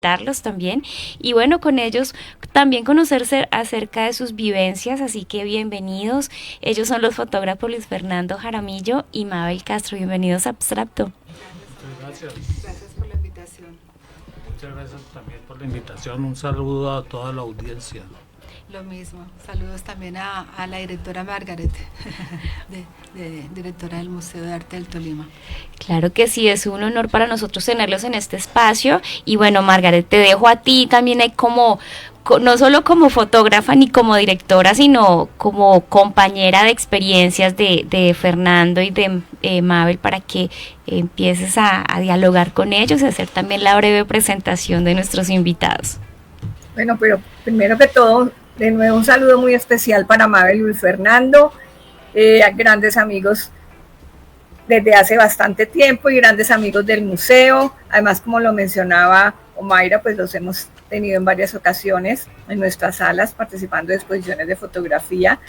invitarlos también y bueno, con ellos también conocerse acerca de sus vivencias, así que bienvenidos. Ellos son los fotógrafos Luis Fernando Jaramillo y Mabel Castro. Bienvenidos a Abstracto. Muchas gracias. Gracias por la invitación. Muchas gracias también por la invitación. Un saludo a toda la audiencia. Lo mismo. Saludos también a la directora Margaret, directora del Museo de Arte del Tolima. Claro que sí, es un honor para nosotros tenerlos en este espacio. Y bueno, Margaret, te dejo a ti también hay como, no solo como fotógrafa ni como directora, sino como compañera de experiencias de Fernando y de Mabel para que empieces a dialogar con ellos y hacer también la breve presentación de nuestros invitados. Bueno, pero primero que todo, de nuevo un saludo muy especial para Mabel y Luis Fernando, grandes amigos desde hace bastante tiempo y grandes amigos del museo. Además, como lo mencionaba Omaira, pues los hemos tenido en varias ocasiones en nuestras salas participando de exposiciones de fotografía.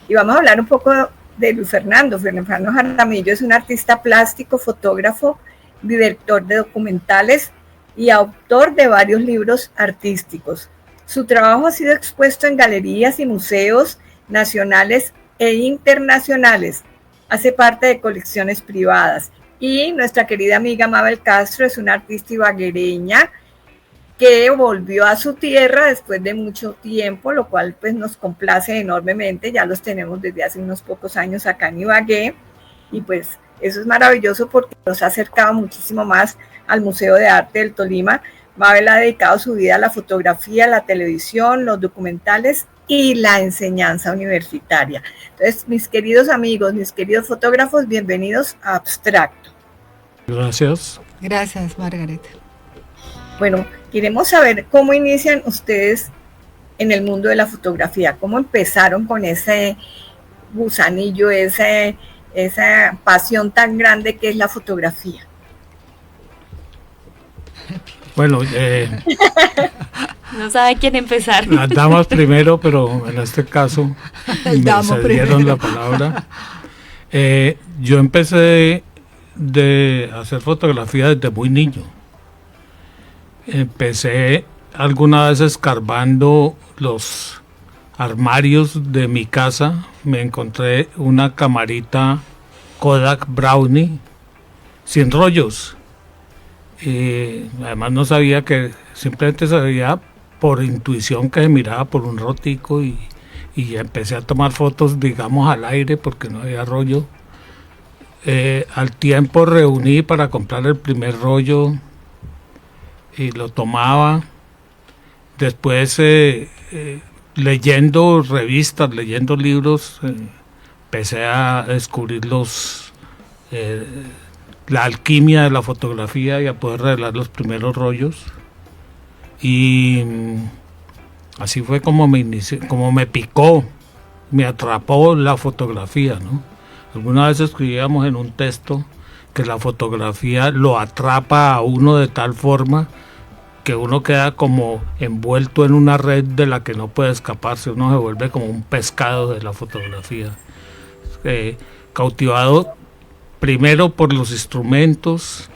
Y vamos a hablar un poco de Luis Fernando. Fernando Jaramillo es un artista plástico, fotógrafo, director de documentales y autor de varios libros artísticos. Su trabajo ha sido expuesto en galerías y museos nacionales e internacionales. Hace parte de colecciones privadas. Y nuestra querida amiga Mabel Castro es una artista ibaguereña que volvió a su tierra después de mucho tiempo, lo cual pues nos complace enormemente. Ya los tenemos desde hace unos pocos años acá en Ibagué. Y pues eso es maravilloso porque nos ha acercado muchísimo más al Museo de Arte del Tolima. Mabel ha dedicado su vida a la fotografía, la televisión, los documentales y la enseñanza universitaria. Entonces, mis queridos amigos, mis queridos fotógrafos, bienvenidos a Abstracto. Gracias. Gracias, Margaret. Bueno, queremos saber cómo inician ustedes en el mundo de la fotografía, cómo empezaron con ese gusanillo, esa pasión tan grande que es la fotografía. Bueno, no sabe quién empezar. Las damas primero, pero en este caso me cedieron la palabra. Yo empecé de hacer fotografía desde muy niño. Empecé alguna vez escarbando los armarios de mi casa. Me encontré una camarita Kodak Brownie sin rollos. Y además no sabía que, simplemente sabía por intuición que se miraba por un rotico y empecé a tomar fotos, digamos, al aire porque no había rollo. Al tiempo reuní para comprar el primer rollo y lo tomaba. Después leyendo revistas, leyendo libros, empecé a descubrir la alquimia de la fotografía y a poder revelar los primeros rollos. Y así fue como me inicié, como me picó, me atrapó la fotografía, ¿no? Alguna vez escribíamos en un texto que la fotografía lo atrapa a uno de tal forma que uno queda como envuelto en una red de la que no puede escaparse, uno se vuelve como un pescado de la fotografía, cautivado primero por los instrumentos,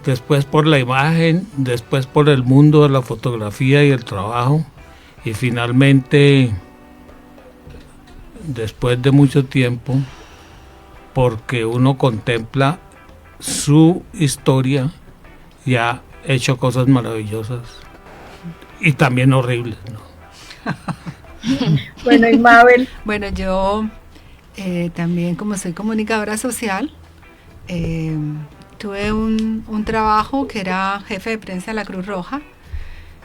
después por la imagen, después por el mundo de la fotografía y el trabajo, y finalmente, después de mucho tiempo, porque uno contempla su historia y ha hecho cosas maravillosas y también horribles, ¿no? Bueno, y Mabel. Bueno, yo también, como soy comunicadora social, tuve un trabajo que era jefe de prensa de la Cruz Roja,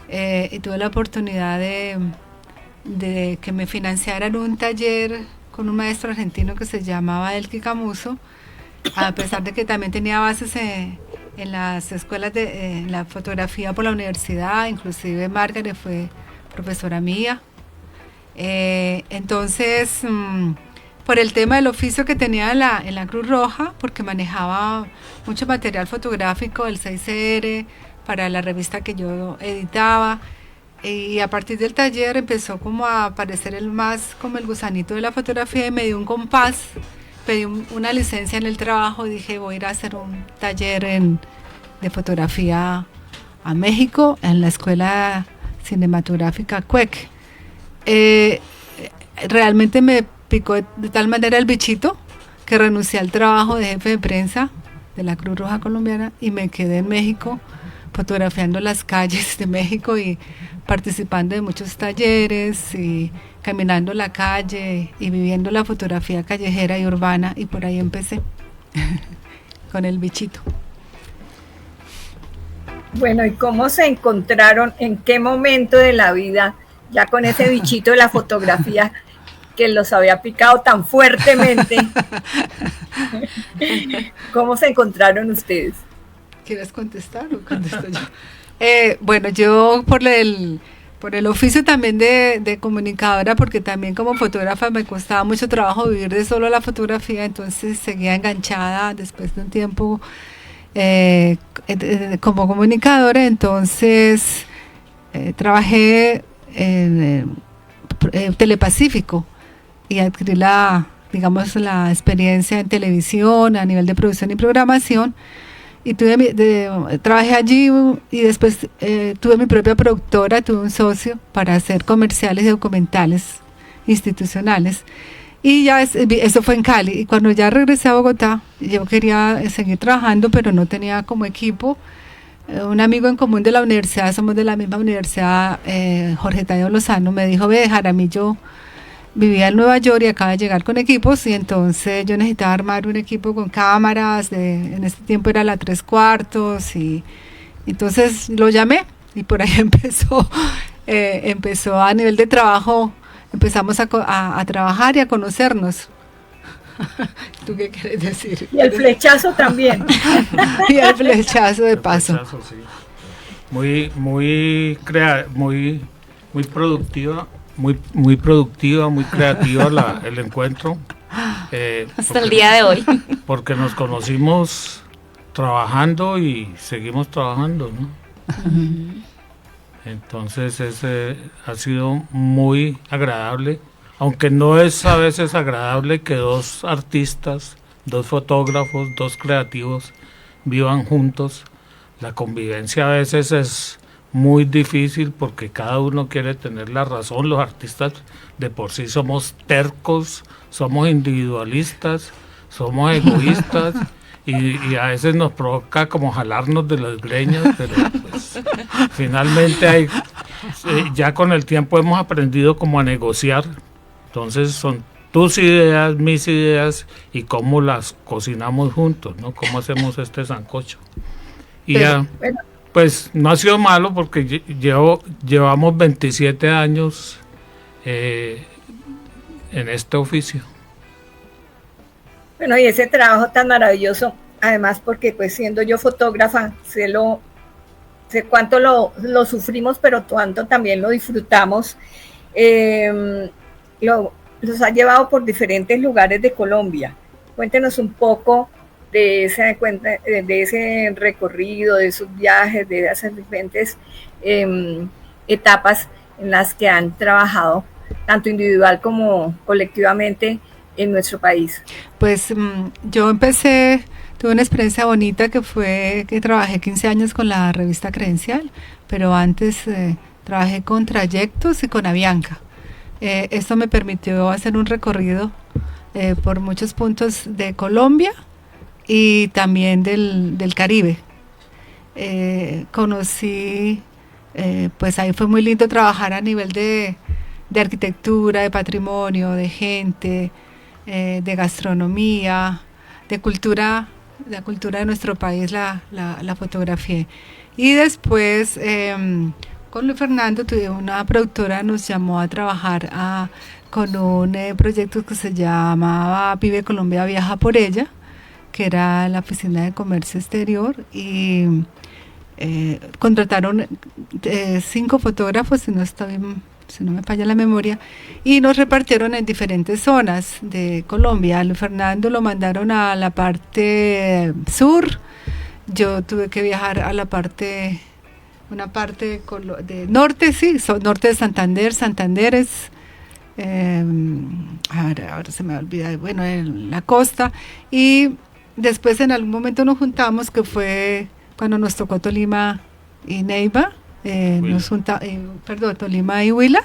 y tuve la oportunidad de que me financiaran un taller con un maestro argentino que se llamaba Elki Camuso, a pesar de que también tenía bases en las escuelas de la fotografía por la universidad. Inclusive Margaret fue profesora mía. Entonces, por el tema del oficio que tenía en la Cruz Roja, porque manejaba mucho material fotográfico, el 6R, para la revista que yo editaba, y a partir del taller empezó como a aparecer como el gusanito de la fotografía, y me dio un compás, pedí una licencia en el trabajo y dije, voy a ir a hacer un taller de fotografía a México en la escuela cinematográfica CUEC. Realmente me picó de tal manera el bichito que renuncié al trabajo de jefe de prensa de la Cruz Roja Colombiana y me quedé en México fotografiando las calles de México y participando de muchos talleres y caminando la calle y viviendo la fotografía callejera y urbana, y por ahí empecé con el bichito. Bueno, ¿y cómo se encontraron? ¿En qué momento de la vida, ya con ese bichito de la fotografía que los había picado tan fuertemente? ¿Cómo se encontraron ustedes? ¿Quieres contestar o contesto yo? Bueno, yo por el oficio también de comunicadora, porque también como fotógrafa me costaba mucho trabajo vivir de solo la fotografía, entonces seguía enganchada después de un tiempo como comunicadora. Entonces trabajé en Telepacífico y adquirí la experiencia en televisión a nivel de producción y programación. Y trabajé allí y después tuve mi propia productora, tuve un socio para hacer comerciales y documentales institucionales. Y ya eso fue en Cali. Y cuando ya regresé a Bogotá, yo quería seguir trabajando, pero no tenía como equipo. Un amigo en común de la universidad, somos de la misma universidad, Jorge Tadeo Lozano, me dijo, ve, Jaramillo vivía en Nueva York y acaba de llegar con equipos, y entonces yo necesitaba armar un equipo con cámaras, en este tiempo era la 3/4, y entonces lo llamé y por ahí empezó a nivel de trabajo, empezamos a trabajar y a conocernos. ¿Tú qué quieres decir? Y el flechazo también. Y el flechazo de paso. El flechazo, sí. Muy productiva. Muy productiva, muy creativa el encuentro. Hasta el día de hoy. Porque nos conocimos trabajando y seguimos trabajando, ¿no? Entonces ese ha sido muy agradable, aunque no es a veces agradable que dos artistas, dos fotógrafos, dos creativos vivan juntos. La convivencia a veces es muy difícil porque cada uno quiere tener la razón. Los artistas de por sí somos tercos, somos individualistas, somos egoístas y a veces nos provoca como jalarnos de las greñas, pero pues finalmente ya con el tiempo hemos aprendido como a negociar. Entonces son tus ideas, mis ideas y cómo las cocinamos juntos, ¿no? Cómo hacemos este sancocho. Y pero, ya, pues no ha sido malo porque llevamos 27 años en este oficio. Bueno, y ese trabajo tan maravilloso, además porque pues siendo yo fotógrafa, sé cuánto lo sufrimos, pero cuánto también lo disfrutamos. Los ha llevado por diferentes lugares de Colombia. Cuéntenos un poco de ese recorrido, de esos viajes, de esas diferentes etapas en las que han trabajado, tanto individual como colectivamente en nuestro país. Pues yo tuve una experiencia bonita que fue que trabajé 15 años con la revista Credencial, pero antes trabajé con Trayectos y con Avianca. Esto me permitió hacer un recorrido por muchos puntos de Colombia y también del Caribe. Conocí, pues ahí fue muy lindo trabajar a nivel de arquitectura, de patrimonio, de gente, de gastronomía, de cultura, la cultura de nuestro país, la fotografié. Y después, con Luis Fernando, una productora nos llamó a trabajar con un proyecto que se llamaba Vive Colombia, Viaja por Ella, que era la Oficina de Comercio Exterior, y contrataron 5 fotógrafos, si no me falla la memoria, y nos repartieron en diferentes zonas de Colombia. A Luis Fernando lo mandaron a la parte sur, yo tuve que viajar a una parte de norte, sí, norte de Santander. Santander es, ahora se me olvida, bueno, en la costa, y después en algún momento nos juntamos, que fue cuando nos tocó Tolima y Neiva, Tolima y Huila,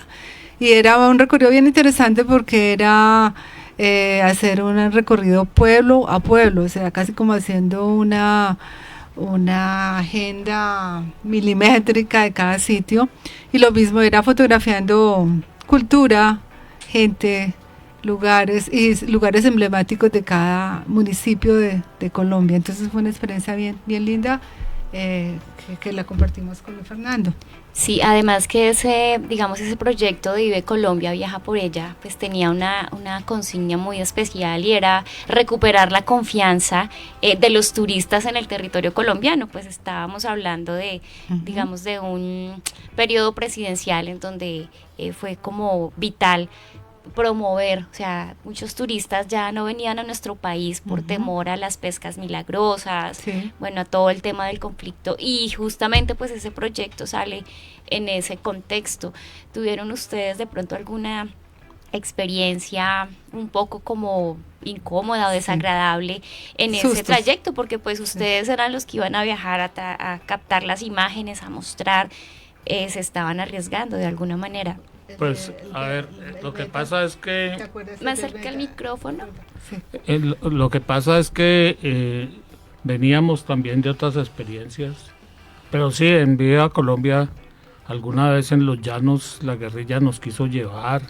y era un recorrido bien interesante porque era hacer un recorrido pueblo a pueblo, o sea, casi como haciendo una agenda milimétrica de cada sitio, y lo mismo era fotografiando cultura, gente, lugares emblemáticos de cada municipio de Colombia. Entonces fue una experiencia bien linda, que la compartimos con Luis Fernando. Sí, además que ese proyecto de Vive Colombia, Viaja por Ella, pues tenía una consigna muy especial, y era recuperar la confianza de los turistas en el territorio colombiano. Pues estábamos hablando de, de un periodo presidencial en donde fue como vital promover, o sea, muchos turistas ya no venían a nuestro país por temor a las pescas milagrosas, bueno, a todo el tema del conflicto, y justamente pues ese proyecto sale en ese contexto. ¿Tuvieron ustedes de pronto alguna experiencia un poco como incómoda o desagradable en ese trayecto? Porque pues ustedes eran los que iban a viajar a captar las imágenes, a mostrar, se estaban arriesgando de alguna manera. Pues, a ver, lo que pasa es que... ¿Me acerca el micrófono? Lo que pasa es que veníamos también de otras experiencias, pero sí, en Viva Colombia, alguna vez en los llanos la guerrilla nos quiso llevar,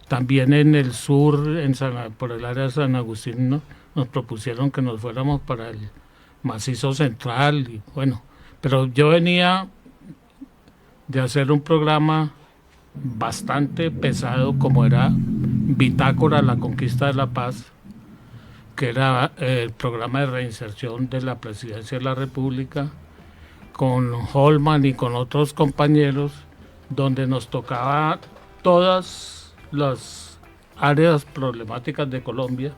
también en el sur, por el área de San Agustín, ¿no? Nos propusieron que nos fuéramos para el macizo central, y bueno, pero yo venía de hacer un programa bastante pesado como era Bitácora, la conquista de la paz, que era el programa de reinserción de la Presidencia de la República, con Holman y con otros compañeros, donde nos tocaba todas las áreas problemáticas de Colombia.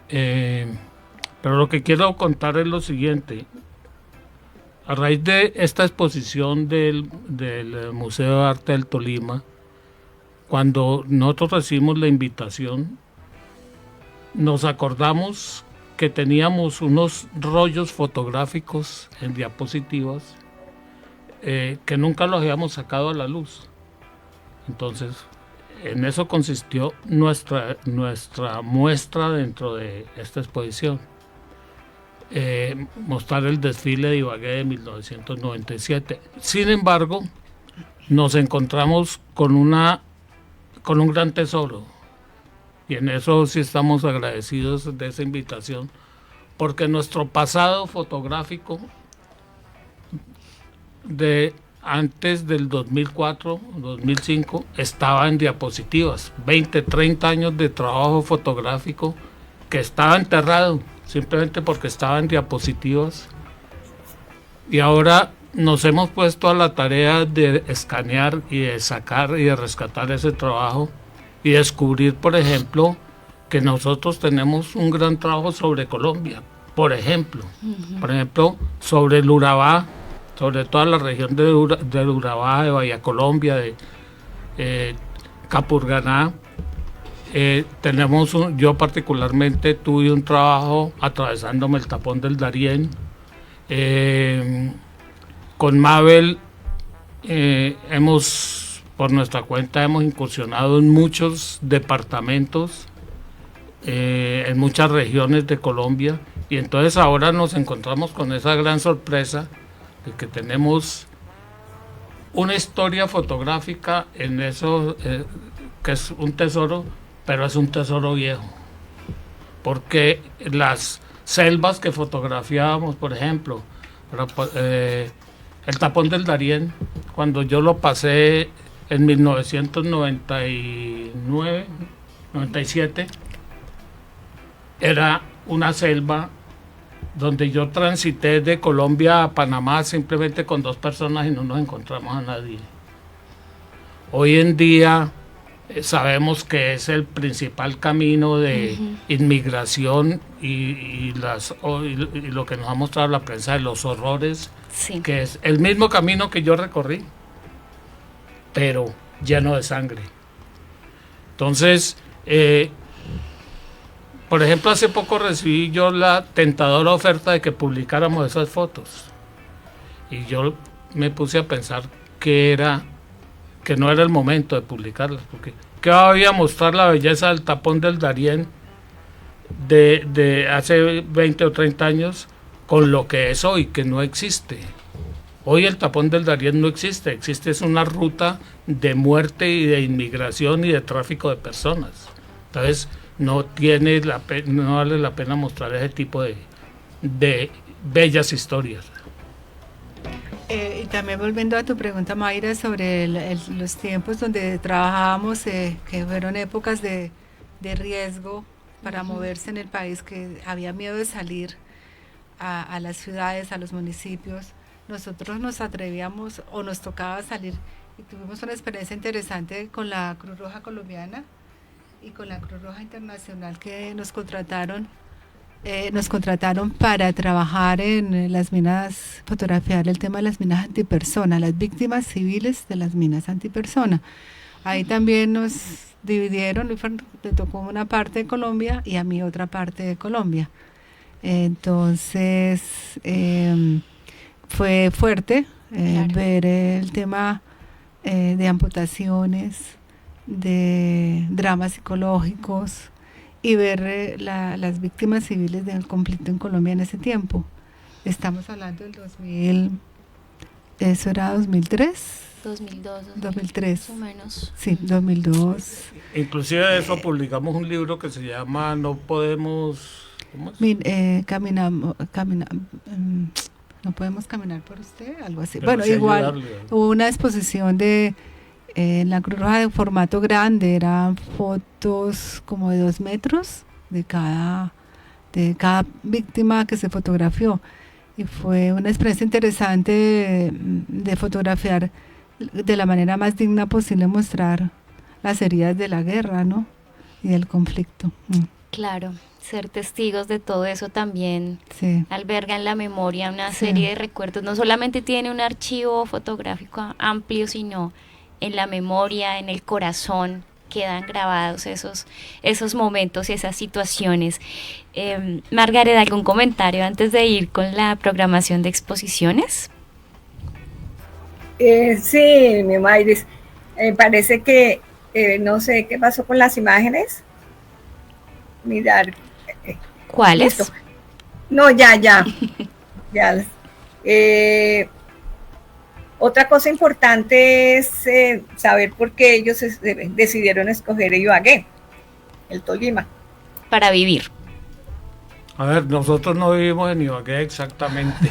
Pero lo que quiero contar es lo siguiente. A raíz de esta exposición del Museo de Arte del Tolima, cuando nosotros recibimos la invitación, nos acordamos que teníamos unos rollos fotográficos en diapositivas que nunca los habíamos sacado a la luz. Entonces, en eso consistió nuestra muestra dentro de esta exposición. Mostrar el desfile de Ibagué de 1997. Sin embargo, nos encontramos con un gran tesoro, y en eso sí estamos agradecidos de esa invitación, porque nuestro pasado fotográfico de antes del 2004, 2005 estaba en diapositivas, 20, 30 años de trabajo fotográfico que estaba enterrado simplemente porque estaba en diapositivas, y ahora nos hemos puesto a la tarea de escanear y de sacar y de rescatar ese trabajo y descubrir, por ejemplo, que nosotros tenemos un gran trabajo sobre Colombia, por ejemplo, sobre el Urabá, sobre toda la región del Urabá, de Bahía Colombia, de Capurganá. Yo particularmente tuve un trabajo atravesándome el tapón del Darién. Con Mabel por nuestra cuenta hemos incursionado en muchos departamentos, en muchas regiones de Colombia, y entonces ahora nos encontramos con esa gran sorpresa de que tenemos una historia fotográfica en eso, que es un tesoro, pero es un tesoro viejo, porque las selvas que fotografiábamos, por ejemplo, el tapón del Darién, cuando yo lo pasé en 1999, 97, era una selva donde yo transité de Colombia a Panamá simplemente con 2 personas y no nos encontramos a nadie. Hoy en día sabemos que es el principal camino de inmigración y lo que nos ha mostrado la prensa de los horrores, que es el mismo camino que yo recorrí, pero lleno de sangre. Entonces, por ejemplo, hace poco recibí yo la tentadora oferta de que publicáramos esas fotos. Y yo me puse a pensar que no era el momento de publicarlas, porque ¿qué voy a mostrar la belleza del tapón del Darién de hace 20 o 30 años con lo que es hoy, que no existe? Hoy el tapón del Darién no existe, es una ruta de muerte y de inmigración y de tráfico de personas. Entonces no vale la pena mostrar ese tipo de bellas historias. Y también volviendo a tu pregunta, Mayra, sobre los tiempos donde trabajábamos, que fueron épocas de riesgo para moverse en el país, que había miedo de salir a las ciudades, a los municipios. Nosotros nos atrevíamos o nos tocaba salir y tuvimos una experiencia interesante con la Cruz Roja Colombiana y con la Cruz Roja Internacional, que nos contrataron para trabajar en las minas, fotografiar el tema de las minas antipersona, las víctimas civiles de las minas antipersona. Ahí también nos dividieron, le tocó una parte de Colombia y a mí otra parte de Colombia. Entonces fue fuerte claro, ver el tema de amputaciones, de dramas psicológicos, y ver las víctimas civiles del conflicto en Colombia en ese tiempo. Estamos hablando del 2000, ¿eso era 2003? 2003. Más o menos. Sí, 2002. Inclusive de eso publicamos un libro que se llama No podemos... ¿Cómo es? No podemos caminar por usted, algo así. Pero bueno, sí, igual ayudarle. Hubo una exposición en la Cruz Roja de formato grande, eran fotos como de 2 metros de cada víctima que se fotografió, y fue una experiencia interesante de fotografiar de la manera más digna posible, mostrar las heridas de la guerra, ¿no? Y del conflicto. Claro, ser testigos de todo eso también sí, alberga en la memoria una serie de recuerdos. No solamente tiene un archivo fotográfico amplio, sino en la memoria, en el corazón, quedan grabados esos momentos y esas situaciones. Margaret, ¿algún comentario antes de ir con la programación de exposiciones? Sí, mi Mayris, parece que no sé qué pasó con las imágenes. Mirar. ¿Cuáles? Listo. No, ya. Otra cosa importante es saber por qué ellos decidieron escoger Ibagué, el Tolima. Para vivir. A ver, nosotros no vivimos en Ibagué exactamente.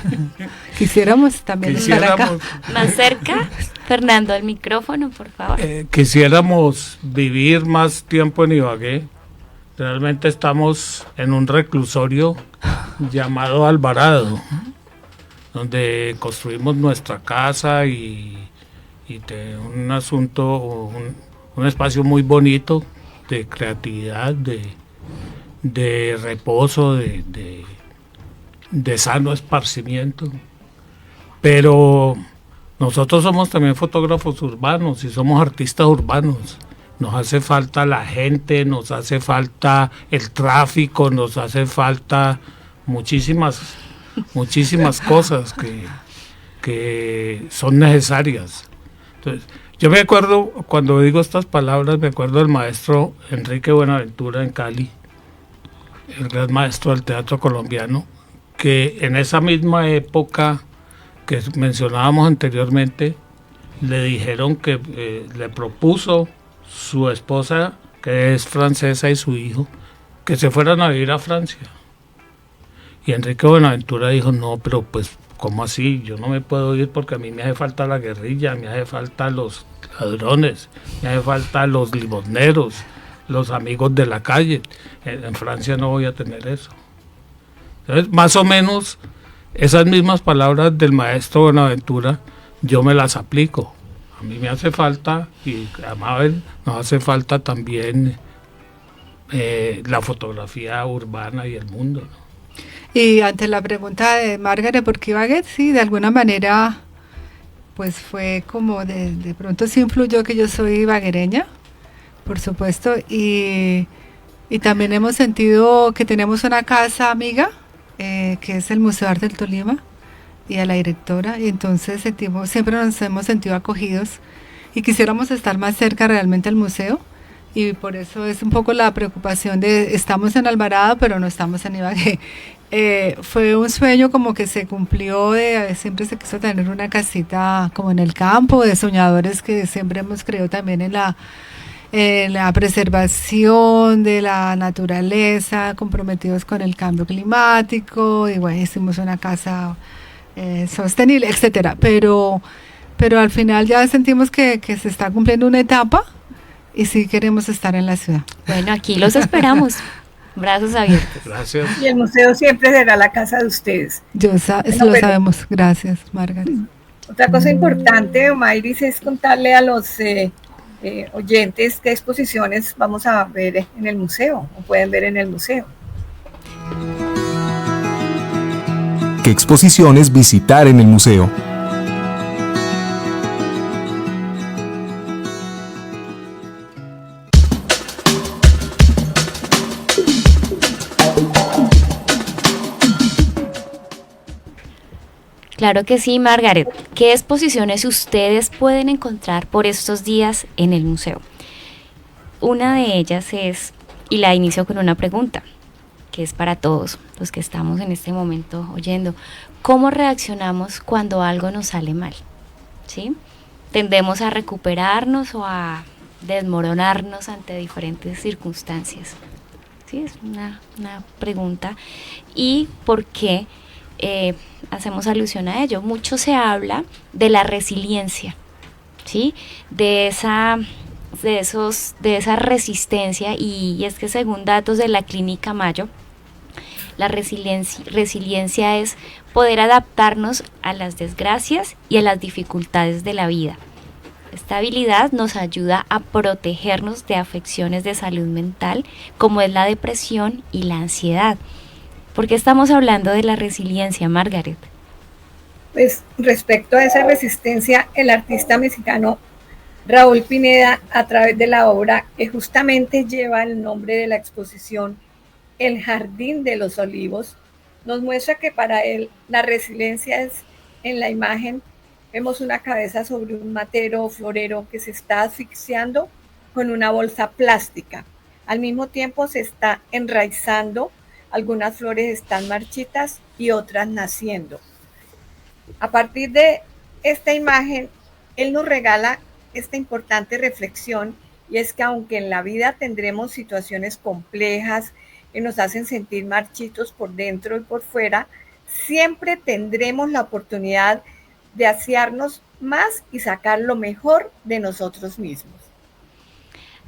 Quisiéramos también estar acá. Más cerca, Fernando, el micrófono, por favor. Quisiéramos vivir más tiempo en Ibagué. Realmente estamos en un reclusorio llamado Alvarado, donde construimos nuestra casa y un asunto, un espacio muy bonito de creatividad, de reposo, de sano esparcimiento. Pero nosotros somos también fotógrafos urbanos y somos artistas urbanos. Nos hace falta la gente, nos hace falta el tráfico, nos hace falta muchísimas cosas que son necesarias. Entonces, yo me acuerdo, cuando digo estas palabras, me acuerdo del maestro Enrique Buenaventura en Cali, el gran maestro del teatro colombiano, que en esa misma época que mencionábamos anteriormente, le dijeron que le propuso su esposa, que es francesa, y su hijo, que se fueran a vivir a Francia. Y Enrique Buenaventura dijo, no, pero pues, ¿cómo así? Yo no me puedo ir porque a mí me hace falta la guerrilla, me hace falta los ladrones, me hace falta los limosneros, los amigos de la calle. En Francia no voy a tener eso. Entonces, más o menos, esas mismas palabras del maestro Buenaventura, yo me las aplico. A mí me hace falta, y a Mabel nos hace falta también la fotografía urbana y el mundo, ¿no? Y ante la pregunta de Margaret, ¿por qué Ibagué? Sí, de alguna manera, pues fue como de pronto sí influyó que yo soy ibaguereña, por supuesto, y Y también hemos sentido que tenemos una casa amiga, que es el Museo de Arte del Tolima, y a la directora, y entonces siempre nos hemos sentido acogidos y quisiéramos estar más cerca realmente al museo, y por eso es un poco la preocupación de estamos en Alvarado pero no estamos en Ibagué. Fue un sueño como que se cumplió, siempre se quiso tener una casita como en el campo, de soñadores que siempre hemos creído también en la preservación de la naturaleza, comprometidos con el cambio climático, y bueno, hicimos una casa sostenible, etcétera, pero al final ya sentimos que se está cumpliendo una etapa y sí queremos estar en la ciudad. Bueno, aquí los esperamos, brazos abiertos. Gracias. Y el museo siempre será la casa de ustedes. Eso lo sabemos. Gracias, Margaret. Otra cosa importante, Mayris, es contarle a los oyentes qué exposiciones vamos a ver en el museo o pueden ver en el museo. ¿Qué exposiciones visitar en el museo? Claro que sí, Margaret. ¿Qué exposiciones ustedes pueden encontrar por estos días en el museo? Una de ellas es, y la inicio con una pregunta, que es para todos los que estamos en este momento oyendo. ¿Cómo reaccionamos cuando algo nos sale mal? ¿Sí? ¿Tendemos a recuperarnos o a desmoronarnos ante diferentes circunstancias? Sí, es una pregunta. ¿Y por qué hacemos alusión a ello? Mucho se habla de la resiliencia, ¿sí? De esa resistencia, y es que según datos de la Clínica Mayo, la resiliencia es poder adaptarnos a las desgracias y a las dificultades de la vida. Esta habilidad nos ayuda a protegernos de afecciones de salud mental, como es la depresión y la ansiedad. ¿Por qué estamos hablando de la resiliencia, Margaret? Pues respecto a esa resistencia, el artista mexicano Raúl Pineda, a través de la obra que justamente lleva el nombre de la exposición, El Jardín de los Olivos, nos muestra que para él la resiliencia es, en la imagen, vemos una cabeza sobre un matero o florero que se está asfixiando con una bolsa plástica. Al mismo tiempo se está enraizando, algunas flores están marchitas y otras naciendo. A partir de esta imagen, él nos regala esta importante reflexión, y es que aunque en la vida tendremos situaciones complejas que nos hacen sentir marchitos por dentro y por fuera, siempre tendremos la oportunidad de asearnos más y sacar lo mejor de nosotros mismos.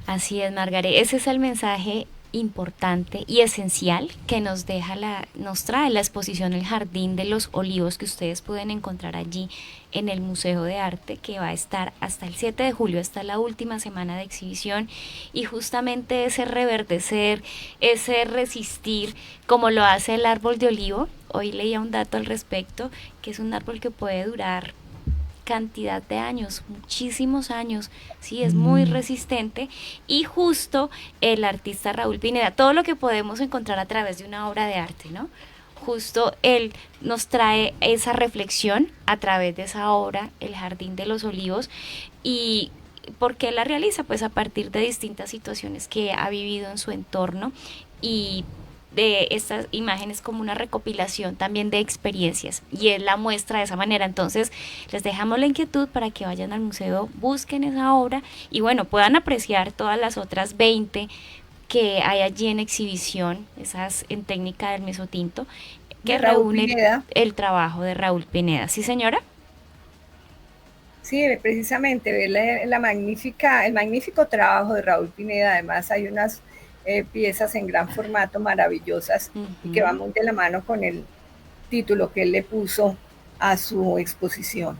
Así es, Margaret, ese es el mensaje importante y esencial que nos trae la exposición El Jardín de los Olivos, que ustedes pueden encontrar allí en el Museo de Arte, que va a estar hasta el 7 de julio, hasta la última semana de exhibición, y justamente ese reverdecer, ese resistir, como lo hace el árbol de olivo. Hoy leía un dato al respecto, que es un árbol que puede durar cantidad de años, muchísimos años, sí, es muy resistente, y justo el artista Raúl Pineda, todo lo que podemos encontrar a través de una obra de arte, ¿no? Justo él nos trae esa reflexión a través de esa obra, El Jardín de los Olivos. ¿Y por qué la realiza? Pues a partir de distintas situaciones que ha vivido en su entorno, y de estas imágenes como una recopilación también de experiencias, y él la muestra de esa manera. Entonces les dejamos la inquietud para que vayan al museo, busquen esa obra y bueno, puedan apreciar todas las otras 20 que hay allí en exhibición, esas en técnica del mesotinto, que reúnen el trabajo de Raúl Pineda. ¿Sí, señora? Sí, precisamente ver el magnífico trabajo de Raúl Pineda. Además hay unas piezas en gran formato maravillosas, y que van muy de la mano con el título que él le puso a su exposición.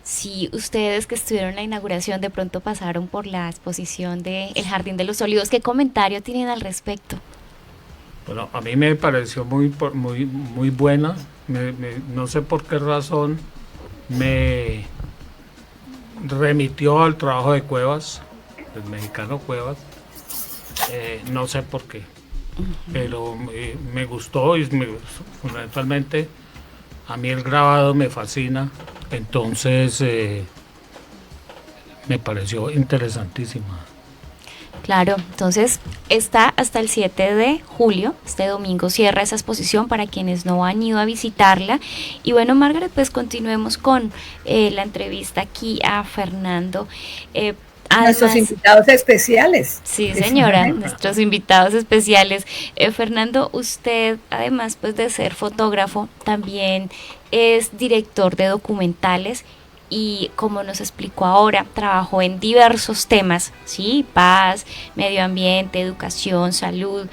Si ustedes que estuvieron en la inauguración de pronto pasaron por la exposición de El Jardín de los Olivos, ¿qué comentario tienen al respecto? Bueno, a mí me pareció muy buena. No sé por qué razón me remitió al trabajo de Cuevas, del mexicano Cuevas. no sé por qué, pero me gustó y fundamentalmente a mí el grabado me fascina, entonces me pareció interesantísima. Claro, entonces está hasta el 7 de julio, este domingo cierra esa exposición para quienes no han ido a visitarla. Y bueno, Margaret, pues continuemos con la entrevista aquí a Fernando. Nuestros invitados especiales. Sí, señora, nuestros invitados especiales. Fernando, usted, además pues de ser fotógrafo, también es director de documentales y, como nos explicó ahora, trabajó en diversos temas, ¿sí? Paz, medio ambiente, educación, salud.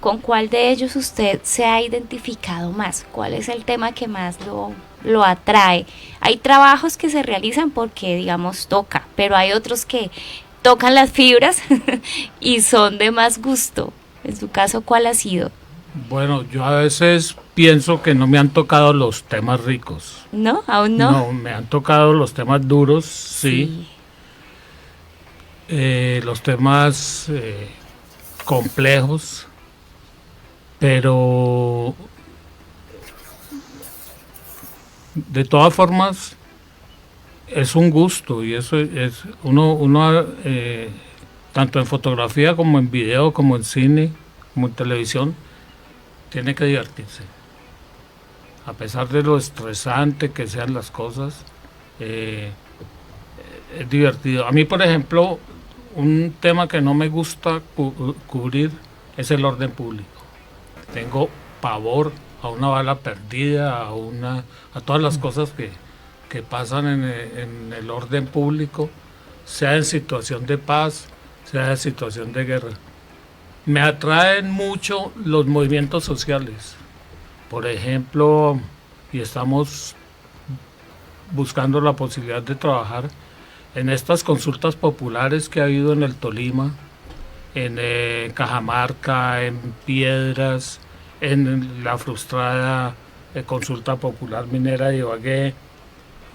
¿Con cuál de ellos usted se ha identificado más? ¿Cuál es el tema que más lo atrae? Hay trabajos que se realizan porque, digamos, toca, pero hay otros que tocan las fibras y son de más gusto. En su caso, ¿cuál ha sido? Bueno, yo a veces pienso que no me han tocado los temas ricos. ¿No? ¿Aún no? No, me han tocado los temas duros, sí. Los temas complejos, pero de todas formas es un gusto y eso es uno tanto en fotografía como en video, como en cine, como en televisión, tiene que divertirse. A pesar de lo estresante que sean las cosas, es divertido. A mí, por ejemplo, un tema que no me gusta cubrir es el orden público. Tengo pavor a una bala perdida, a todas las cosas que pasan en el orden público, sea en situación de paz, sea en situación de guerra. Me atraen mucho los movimientos sociales. Por ejemplo, y estamos buscando la posibilidad de trabajar en estas consultas populares que ha habido en el Tolima, en Cajamarca, en Piedras, en la frustrada consulta popular minera de Ibagué.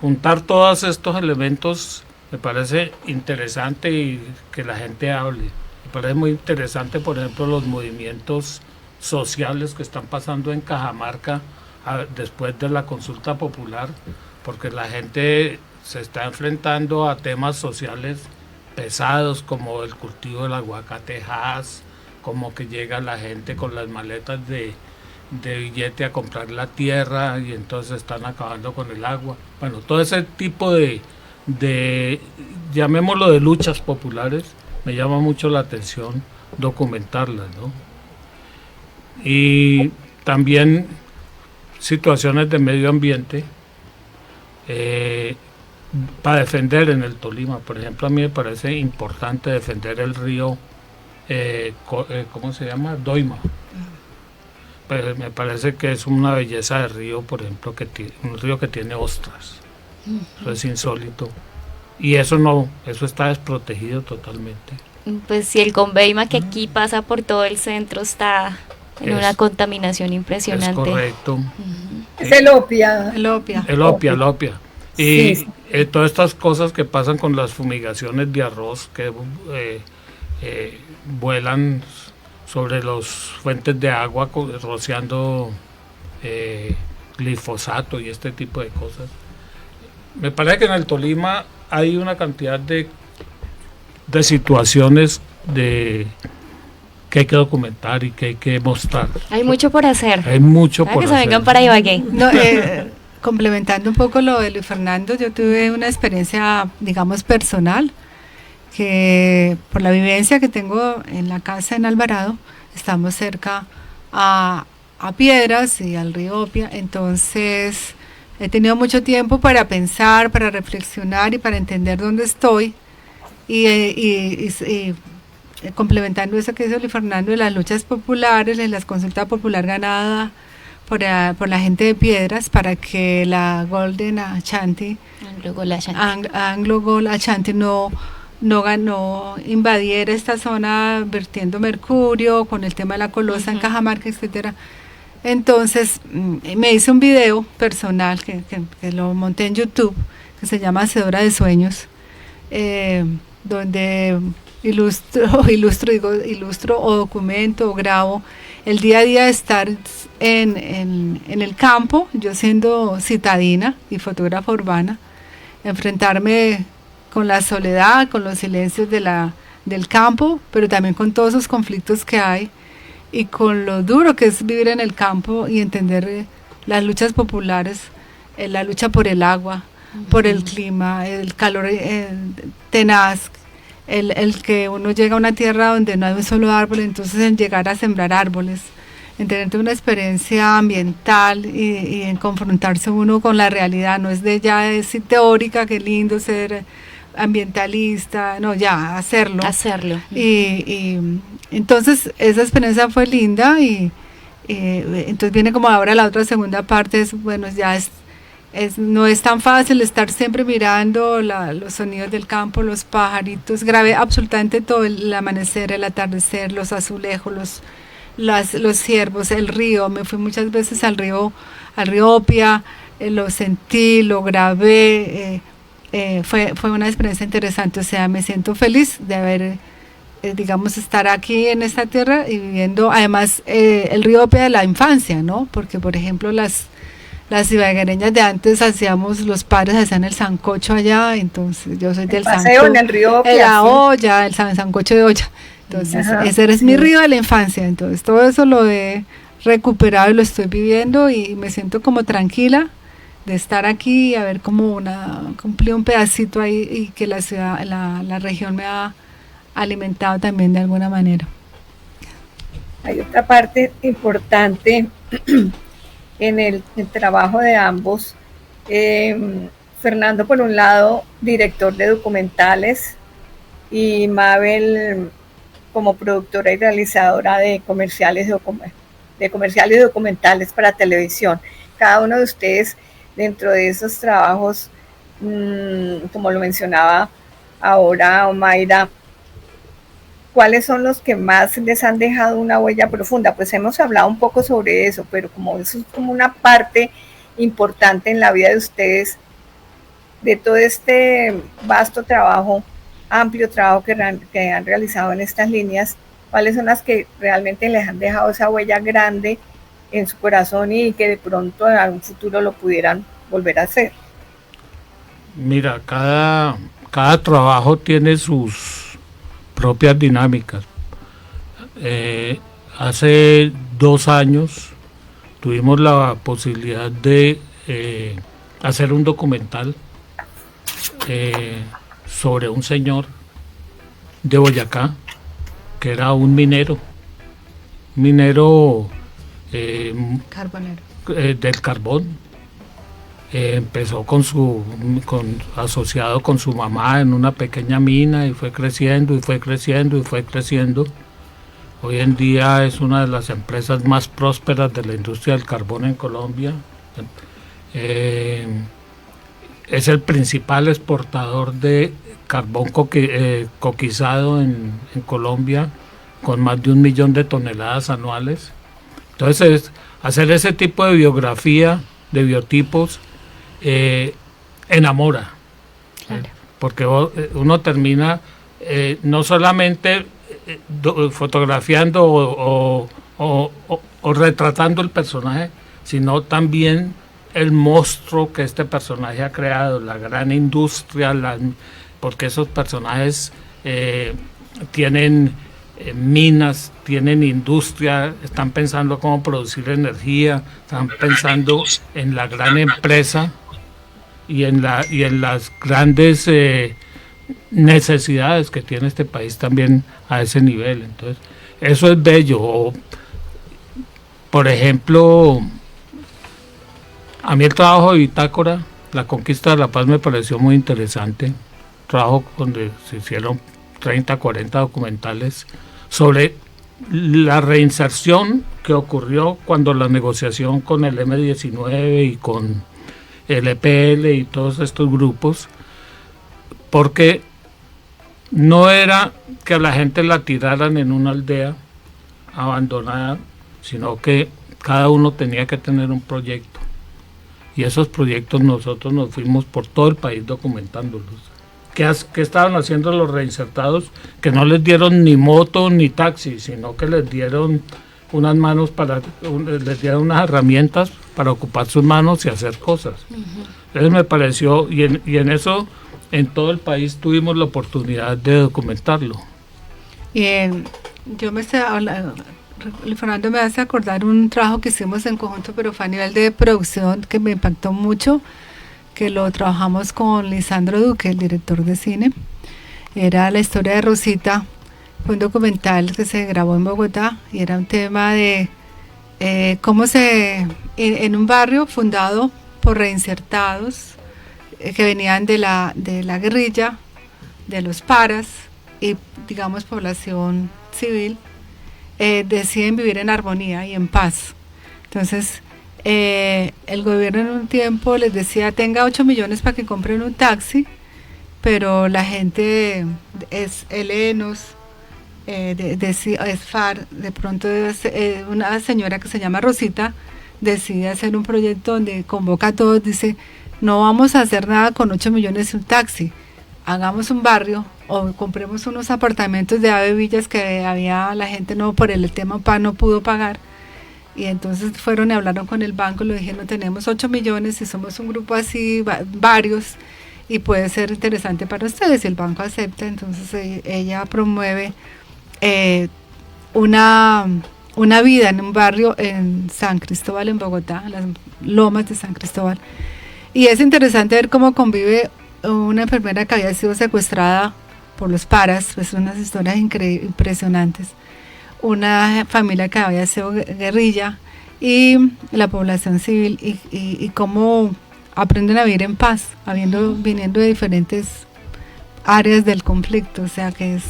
Juntar todos estos elementos me parece interesante y que la gente hable. Me parece muy interesante, por ejemplo, los movimientos sociales que están pasando en Cajamarca después de la consulta popular, porque la gente se está enfrentando a temas sociales pesados como el cultivo del aguacatejas, como que llega la gente con las maletas de billete a comprar la tierra y entonces están acabando con el agua. Bueno, todo ese tipo de llamémoslo de luchas populares, me llama mucho la atención documentarlas, ¿no? Y también situaciones de medio ambiente para defender en el Tolima. Por ejemplo, a mí me parece importante defender el río, ¿cómo se llama? Doima. Pues me parece que es una belleza de río, por ejemplo, un río que tiene ostras. Eso es insólito. Y eso está desprotegido totalmente. Pues sí, el Conveima, que aquí pasa por todo el centro, está en una contaminación impresionante. Es correcto. Es el opia. El opia. El opia. Y Sí. Todas estas cosas que pasan con las fumigaciones de arroz que vuelan sobre las fuentes de agua rociando glifosato y este tipo de cosas. Me parece que en el Tolima hay una cantidad de situaciones que hay que documentar y que hay que mostrar. Hay mucho por hacer. Hay mucho por que se hacer. vengan para Ibagué. No, complementando un poco lo de Luis Fernando, yo tuve una experiencia, digamos, personal, que por la vivencia que tengo en la casa en Alvarado, estamos cerca a Piedras y al río Opia, entonces he tenido mucho tiempo para pensar, para reflexionar y para entender dónde estoy, y complementando eso que dice Luis Fernando de las luchas populares, de las consultas popular ganada por la gente de Piedras para que la Golden Ashanti, Anglo Gold Ashanti no invadiera esta zona vertiendo mercurio con el tema de la colosa en Cajamarca, etcétera. Entonces me hice un video personal que lo monté en YouTube, que se llama Hacedora de Sueños, donde ilustro o documento o grabo el día a día de estar en el campo, yo siendo citadina y fotógrafa urbana, enfrentarme con la soledad, con los silencios del campo, pero también con todos esos conflictos que hay y con lo duro que es vivir en el campo y entender las luchas populares, la lucha por el agua, por el clima, el calor tenaz, el que uno llega a una tierra donde no hay un solo árbol, entonces en llegar a sembrar árboles, en tener una experiencia ambiental y en confrontarse uno con la realidad, no es de ya decir teórica, qué lindo ser ambientalista, no, ya hacerlo. Y entonces esa experiencia fue linda y entonces viene como ahora la otra segunda parte, bueno, ya no es tan fácil estar siempre mirando los sonidos del campo, los pajaritos, grabé absolutamente todo, el amanecer, el atardecer, los azulejos, los ciervos, el río, me fui muchas veces al río Opia, lo sentí, lo grabé, fue una experiencia interesante, o sea, me siento feliz de haber, digamos, estar aquí en esta tierra y viviendo, además, el río Opia de la infancia, ¿no? Porque, por ejemplo, las ibaguereñas de antes los padres hacían el sancocho allá, entonces yo soy del paseo en el río Opia, la olla, el sancocho de olla, entonces ese es mi río de la infancia, entonces todo eso lo he recuperado y lo estoy viviendo y me siento como tranquila de estar aquí y haber como cumplido un pedacito ahí y que la ciudad, la región me ha alimentado también de alguna manera. Hay otra parte importante en el trabajo de ambos. Fernando, por un lado, director de documentales, y Mabel como productora y realizadora de comerciales y documentales para televisión. Cada uno de ustedes, dentro de esos trabajos, como lo mencionaba ahora Omaira, ¿cuáles son los que más les han dejado una huella profunda? Pues hemos hablado un poco sobre eso, pero como eso es como una parte importante en la vida de ustedes, de todo este vasto trabajo, amplio trabajo que han realizado en estas líneas, ¿cuáles son las que realmente les han dejado esa huella grande en su corazón y que de pronto en algún futuro lo pudieran volver a hacer? Mira, cada trabajo tiene sus propias dinámicas. Hace 2 años tuvimos la posibilidad de hacer un documental sobre un señor de Boyacá que era un minero Carbonero. Del carbón. Empezó asociado con su mamá en una pequeña mina y fue creciendo. Hoy en día es una de las empresas más prósperas de la industria del carbón en Colombia. Es el principal exportador de carbón coquizado en Colombia, con más de 1 millón de toneladas anuales. Entonces, hacer ese tipo de biografía, de biotipos, enamora, claro. Porque uno termina no solamente fotografiando o retratando el personaje, sino también el monstruo que este personaje ha creado, la gran industria, porque esos personajes tienen minas, tienen industria, están pensando cómo producir energía, están pensando en la gran empresa y en las grandes necesidades que tiene este país también a ese nivel. Entonces, eso es bello. Por ejemplo, a mí el trabajo de Bitácora, la conquista de la paz, me pareció muy interesante. Trabajo donde se hicieron 30, 40 documentales sobre la reinserción que ocurrió cuando la negociación con el M-19 y con el EPL y todos estos grupos, porque no era que a la gente la tiraran en una aldea abandonada, sino que cada uno tenía que tener un proyecto, y esos proyectos nosotros nos fuimos por todo el país documentándolos. ¿Qué estaban haciendo los reinsertados? Que no les dieron ni moto ni taxi, sino que les dieron unas manos les dieron unas herramientas para ocupar sus manos y hacer cosas. Entonces me pareció, y en eso en todo el país tuvimos la oportunidad de documentarlo. Y Fernando me hace acordar un trabajo que hicimos en conjunto, pero fue a nivel de producción que me impactó mucho, que lo trabajamos con Lisandro Duque, el director de cine. Era la historia de Rosita, fue un documental que se grabó en Bogotá y era un tema de cómo en un barrio fundado por reinsertados que venían de la guerrilla, de los paras y digamos población civil, deciden vivir en armonía y en paz. Entonces el gobierno en un tiempo les decía tenga 8 millones para que compren un taxi, pero la gente es helenos, es FARC, de pronto una señora que se llama Rosita decide hacer un proyecto donde convoca a todos, dice no vamos a hacer nada con 8 millones y un taxi, hagamos un barrio o compremos unos apartamentos de Ave Villas que había la gente no por el tema PAN no pudo pagar. Y entonces fueron y hablaron con el banco, le dijeron, tenemos 8 millones y somos un grupo así, varios, y puede ser interesante para ustedes. Y el banco acepta, entonces ella promueve una vida en un barrio en San Cristóbal, en Bogotá, las lomas de San Cristóbal. Y es interesante ver cómo convive una enfermera que había sido secuestrada por los paras, pues unas historias impresionantes. Una familia que había sido guerrilla y la población civil y cómo aprenden a vivir en paz, viniendo de diferentes áreas del conflicto, o sea que es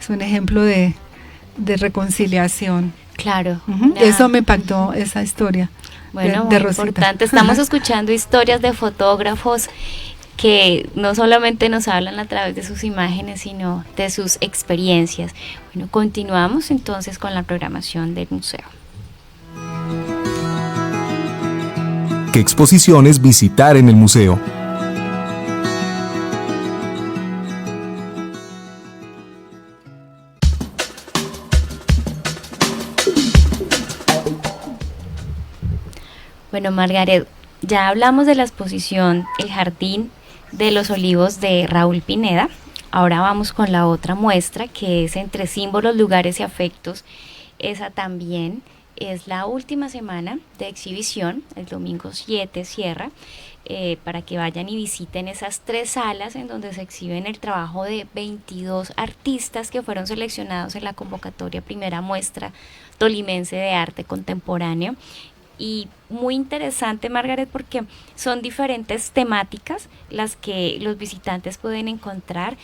un ejemplo de reconciliación. Claro. Eso me impactó, esa historia. Bueno, de muy Rosita. importante. Estamos escuchando historias de fotógrafos que no solamente nos hablan a través de sus imágenes, sino de sus experiencias. Bueno, continuamos entonces con la programación del museo. ¿Qué exposiciones visitar en el museo? Bueno, Margaret, ya hablamos de la exposición El Jardín de los Olivos de Raúl Pineda. Ahora vamos con la otra muestra, que es Entre símbolos, lugares y afectos. Esa también es la última semana de exhibición, el domingo 7 cierra, para que vayan y visiten esas 3 salas en donde se exhiben el trabajo de 22 artistas que fueron seleccionados en la convocatoria Primera Muestra Tolimense de Arte Contemporáneo. Y muy interesante, Margaret, porque son diferentes temáticas las que los visitantes pueden encontrar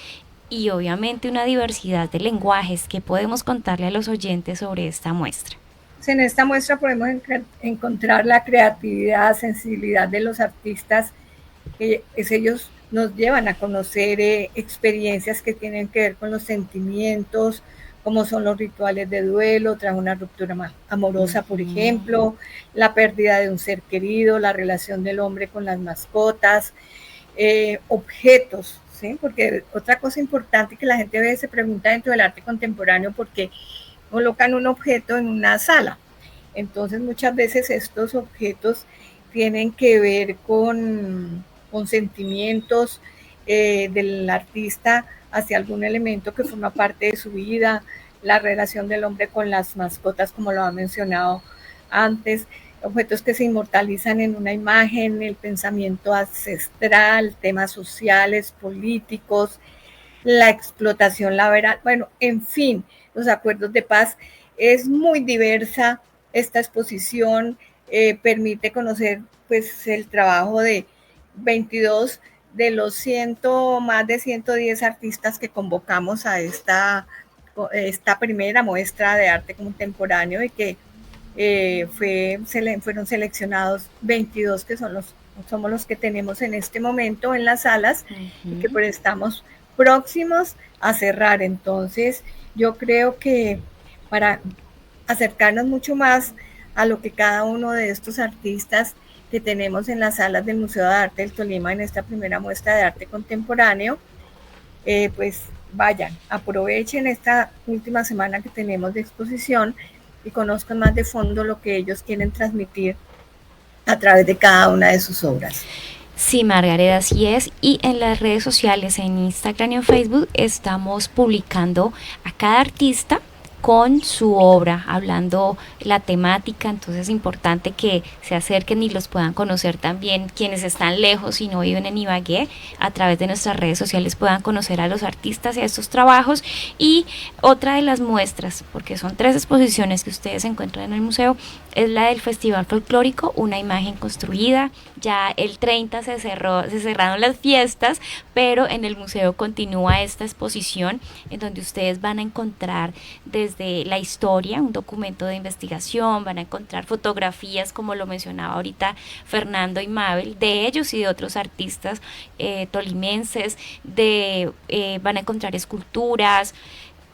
y obviamente una diversidad de lenguajes. Que podemos contarle a los oyentes sobre esta muestra? En esta muestra podemos encontrar la creatividad, sensibilidad de los artistas, que ellos nos llevan a conocer experiencias que tienen que ver con los sentimientos, como son los rituales de duelo tras una ruptura amorosa, por ejemplo, la pérdida de un ser querido, la relación del hombre con las mascotas, objetos, ¿sí? Porque otra cosa importante que la gente a veces se pregunta dentro del arte contemporáneo, ¿por qué colocan un objeto en una sala? Entonces muchas veces estos objetos tienen que ver con sentimientos del artista hacia algún elemento que forma parte de su vida, la relación del hombre con las mascotas, como lo ha mencionado antes, objetos que se inmortalizan en una imagen, el pensamiento ancestral, temas sociales, políticos, la explotación laboral, bueno, en fin, los acuerdos de paz. Es muy diversa esta exposición, permite conocer pues el trabajo de 22 de los más de 110 artistas que convocamos a esta primera muestra de arte contemporáneo, y que fueron seleccionados 22 que somos los que tenemos en este momento en las salas, y que pues estamos próximos a cerrar. Entonces yo creo que para acercarnos mucho más a lo que cada uno de estos artistas que tenemos en las salas del Museo de Arte del Tolima en esta primera muestra de arte contemporáneo, pues vayan, aprovechen esta última semana que tenemos de exposición y conozcan más de fondo lo que ellos quieren transmitir a través de cada una de sus obras. Sí, Margaret, así es. Y en las redes sociales, en Instagram y en Facebook, estamos publicando a cada artista con su obra, hablando la temática. Entonces es importante que se acerquen y los puedan conocer también quienes están lejos y no viven en Ibagué. A través de nuestras redes sociales puedan conocer a los artistas y a estos trabajos. Y otra de las muestras, porque son 3 exposiciones que ustedes encuentran en el museo, es la del Festival Folclórico, una imagen construida. Ya el 30 se cerraron las fiestas, pero en el museo continúa esta exposición en donde ustedes van a encontrar desde la historia, un documento de investigación, van a encontrar fotografías, como lo mencionaba ahorita Fernando y Mabel, de ellos y de otros artistas tolimenses, van a encontrar esculturas,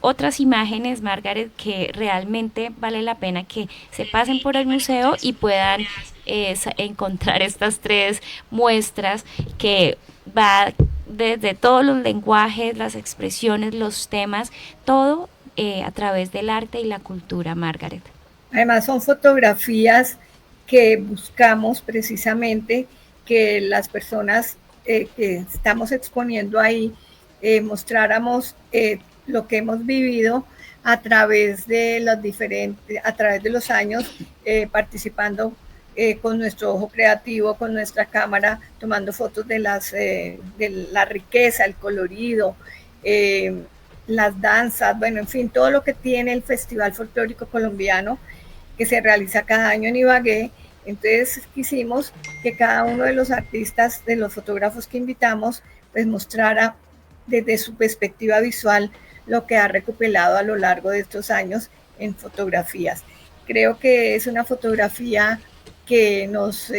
otras imágenes, Margaret, que realmente vale la pena que se pasen por el museo y puedan encontrar estas 3 muestras que va desde todos los lenguajes, las expresiones, los temas, todo a través del arte y la cultura, Margaret. Además son fotografías que buscamos precisamente que las personas que estamos exponiendo ahí mostráramos lo que hemos vivido a través de los años, participando con nuestro ojo creativo, con nuestra cámara, tomando fotos de la riqueza, el colorido, las danzas, bueno, en fin, todo lo que tiene el Festival Folclórico Colombiano, que se realiza cada año en Ibagué. Entonces quisimos que cada uno de los artistas, de los fotógrafos que invitamos, pues mostrara desde su perspectiva visual lo que ha recopilado a lo largo de estos años en fotografías. Creo que es una fotografía que nos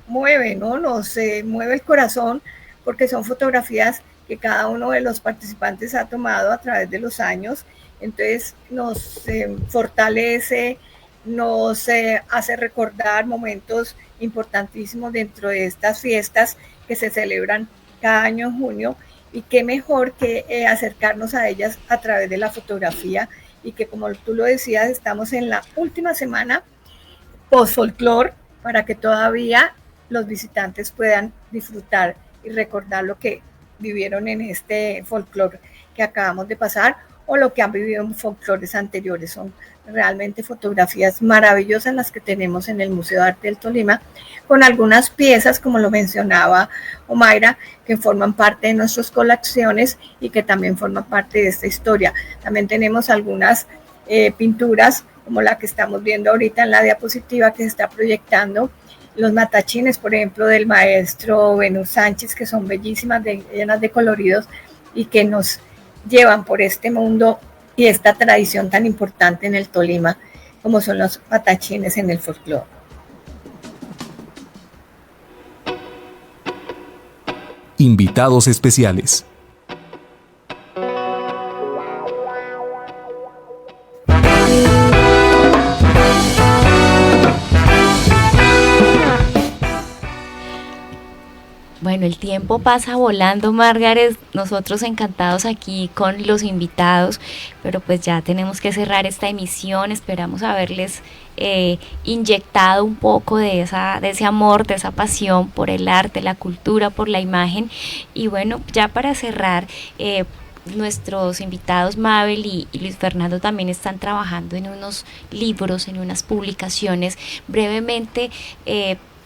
mueve, ¿no? Nos mueve el corazón, porque son fotografías que cada uno de los participantes ha tomado a través de los años. Entonces nos fortalece, nos hace recordar momentos importantísimos dentro de estas fiestas que se celebran cada año en junio, y qué mejor que acercarnos a ellas a través de la fotografía, y que, como tú lo decías, estamos en la última semana post-folclor para que todavía los visitantes puedan disfrutar y recordar lo que vivieron en este folclore que acabamos de pasar o lo que han vivido en folclores anteriores. Son realmente fotografías maravillosas las que tenemos en el Museo de Arte del Tolima, con algunas piezas, como lo mencionaba Omaira, que forman parte de nuestras colecciones y que también forman parte de esta historia. También tenemos algunas pinturas, como la que estamos viendo ahorita en la diapositiva que se está proyectando, los matachines, por ejemplo, del maestro Venus Sánchez, que son bellísimas, llenas de coloridos y que nos llevan por este mundo y esta tradición tan importante en el Tolima, como son los matachines en el folclore. Invitados especiales. Bueno, el tiempo pasa volando, Margaret, nosotros encantados aquí con los invitados, pero pues ya tenemos que cerrar esta emisión. Esperamos haberles inyectado un poco de ese amor, de esa pasión por el arte, la cultura, por la imagen. Y bueno, ya para cerrar, nuestros invitados Mabel y Luis Fernando también están trabajando en unos libros, en unas publicaciones. Brevemente,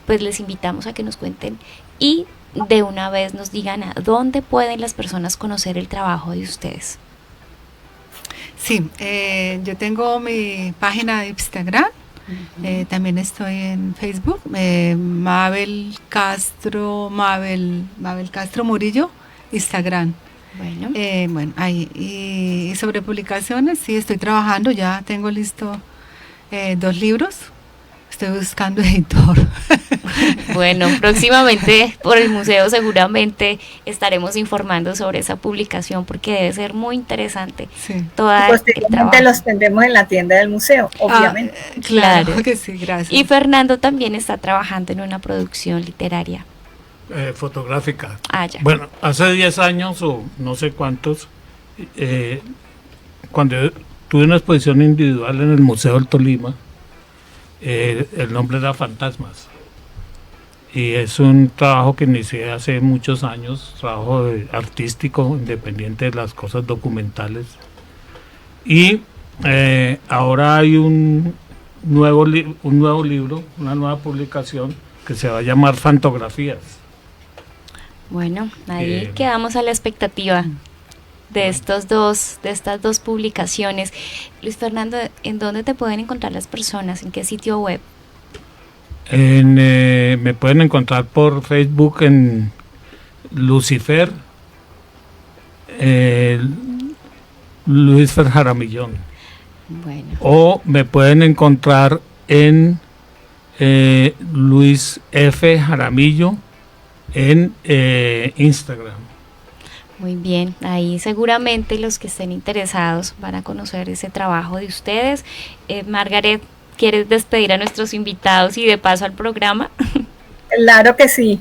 pues les invitamos a que nos cuenten y de una vez nos digan a dónde pueden las personas conocer el trabajo de ustedes. Sí, yo tengo mi página de Instagram, también estoy en Facebook, Mabel Castro Murillo, Instagram. Bueno, ahí. Y sobre publicaciones, sí, estoy trabajando, ya tengo listo 2 libros. Estoy buscando editor. Bueno, próximamente por el museo seguramente estaremos informando sobre esa publicación, porque debe ser muy interesante. Sí. Posteriormente los tendremos en la tienda del museo, obviamente. Claro que sí, gracias. Y Fernando también está trabajando en una producción literaria. fotográfica. Ya. Bueno, hace 10 años o no sé cuántos, cuando yo tuve una exposición individual en el Museo del Tolima, el nombre era Fantasmas. Y es un trabajo que inicié hace muchos años, trabajo artístico, independiente de las cosas documentales. Y ahora hay un nuevo libro, una nueva publicación que se va a llamar Fantografías. Bueno, ahí quedamos a la expectativa de estas dos publicaciones. Luis Fernando, ¿en dónde te pueden encontrar las personas? ¿En qué sitio web? Me pueden encontrar por Facebook en Lucifer, Luis Fer Jaramillón. Bueno. O me pueden encontrar en Luis F. Jaramillo en Instagram. Muy bien, ahí seguramente los que estén interesados van a conocer ese trabajo de ustedes. Margaret, ¿quieres despedir a nuestros invitados y de paso al programa? Claro que sí.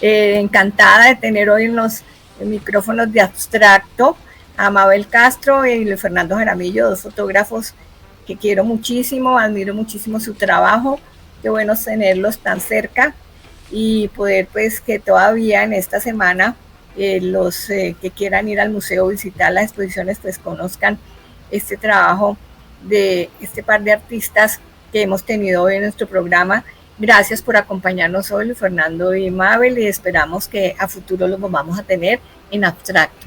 Encantada de tener hoy en los micrófonos de Abstracto a Mabel Castro y Luis Fernando Jaramillo, dos fotógrafos que quiero muchísimo, admiro muchísimo su trabajo. Qué bueno tenerlos tan cerca y poder, pues, que todavía en esta semana los que quieran ir al museo, visitar las exposiciones, pues conozcan este trabajo de este par de artistas que hemos tenido hoy en nuestro programa. Gracias por acompañarnos hoy, Luis Fernando y Mabel, y esperamos que a futuro los vamos a tener en Abstracto.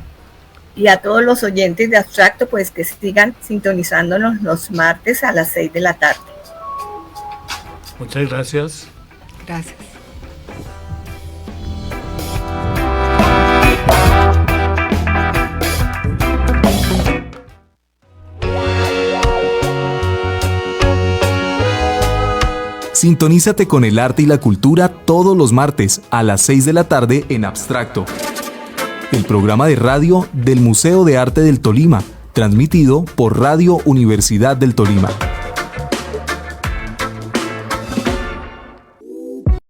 Y a todos los oyentes de Abstracto, pues que sigan sintonizándonos los martes a las 6 de la tarde. Muchas gracias. Gracias. Sintonízate con el arte y la cultura todos los martes a las 6 de la tarde en Abstracto, el programa de radio del Museo de Arte del Tolima, transmitido por Radio Universidad del Tolima.